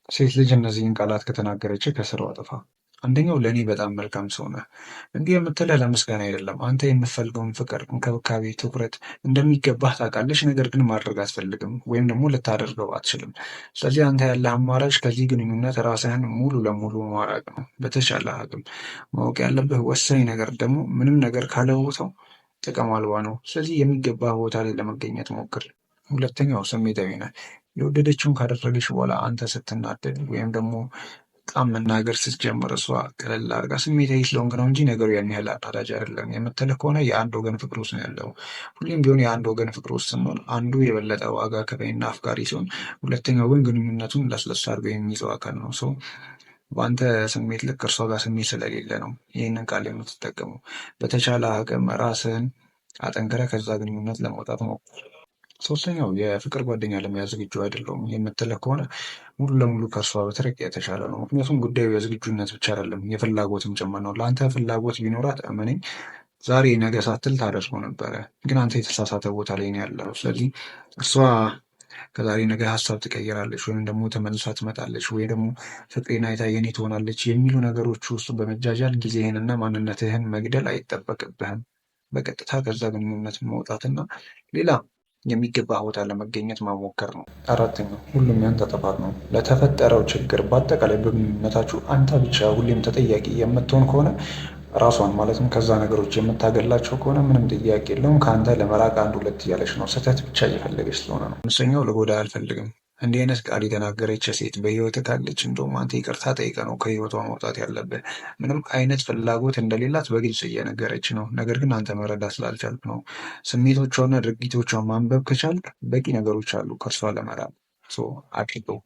ሴት ልጅ እነዚህን ቃላት ከተናገረች ከስራዋ ጥፋ። አንደኛው ለእኔ በጣም መልካም ሰው ነህ። እንዲህ የምትልህ ለምስጋና አይደለም። አንተ የምትፈልገውን ፍቅር፣ እንክብካቤ፣ ትኩረት እንደሚገባህ ታውቃለች። ነገር ግን ማድረግ አትፈልግም ወይም ደግሞ ልታደርገው አትችልም። ስለዚህ አንተ ያለህ አማራጭ ከዚህ ግንኙነት ራስህን ሙሉ ለሙሉ ማራቅ ነው። በተቻለ አቅም ማወቅ ያለብህ ወሳኝ ነገር ደግሞ ምንም ነገር ካለቦታው ጥቅም አልባ ነው። ስለዚህ የሚገባህ ቦታ ላይ ለመገኘት ሞክር። ሁለተኛው ስሜታዊ ነህ። የወደደችውን ካደረገች በኋላ አንተ ስትናደድ ወይም ደግሞ በጣም መናገር ስትጀምር እሷ ቀለል አድርጋ ስሜታዊ ስለሆንክ ነው እንጂ ነገሩ ያን ያህል አናዳጅ አይደለም የምትልህ ከሆነ የአንድ ወገን ፍቅር ውስጥ ነው ያለው። ሁሌም ቢሆን የአንድ ወገን ፍቅር ውስጥ ስንሆን አንዱ የበለጠ ዋጋ ከፋይና አፍቃሪ ሲሆን፣ ሁለተኛው ግን ግንኙነቱን ለስለስ አድርገው የሚይዘው አካል ነው። ሰው በአንተ ስሜት ልክ እርሷ ጋር ስሜት ስለሌለ ነው ይህንን ቃል የምትጠቀመው። በተቻለ አቅም ራስህን አጠንክረህ ከዛ ግንኙነት ለመውጣት ሞክር። ሶስተኛው የፍቅር ጓደኛ ለመያዝ ዝግጁ አይደለሁም የምትልህ ከሆነ ሙሉ ለሙሉ ከእርሷ ብትርቅ የተሻለ ነው። ምክንያቱም ጉዳዩ የዝግጁነት ብቻ አይደለም የፍላጎትም ጭምር ነው። ለአንተ ፍላጎት ቢኖራት እመነኝ ዛሬ ነገ ሳትል ታደርገው ነበረ። ግን አንተ የተሳሳተ ቦታ ላይ ነው ያለው። ስለዚህ እሷ ከዛሬ ነገ ሀሳብ ትቀይራለች ወይም ደግሞ ተመልሳ ትመጣለች ወይ ደግሞ ፍቅሬን አይታ የኔ ትሆናለች የሚሉ ነገሮች ውስጥ በመጃጃል ጊዜህንና ማንነትህን መግደል አይጠበቅብህም። በቀጥታ ከዛ ግንኙነት መውጣትና ሌላ የሚገባ ቦታ ለመገኘት መሞከር ነው። አራተኛው ሁሉም ያንተ ጥፋት ነው። ለተፈጠረው ችግር በአጠቃላይ በግንኙነታችሁ አንተ ብቻ ሁሌም ተጠያቂ የምትሆን ከሆነ ራሷን ማለትም ከዛ ነገሮች የምታገላቸው ከሆነ ምንም ጥያቄ የለውም ከአንተ ለመራቅ አንድ ሁለት እያለች ነው። ስህተት ብቻ እየፈለገች ስለሆነ ነው። አምስተኛው ልጎዳ አልፈልግም። እንዲህ አይነት ቃል የተናገረች ሴት በህይወት ካለች እንደውም አንተ ይቅርታ ጠይቀህ ነው ከህይወቷ መውጣት ያለብህ። ምንም አይነት ፍላጎት እንደሌላት በግልጽ እየነገረች ነው። ነገር ግን አንተ መረዳት ስላልቻልክ ነው። ስሜቶቿና ድርጊቶቿን ማንበብ ከቻልክ በቂ ነገሮች አሉ ከእርሷ ለመራቅ። አድርገው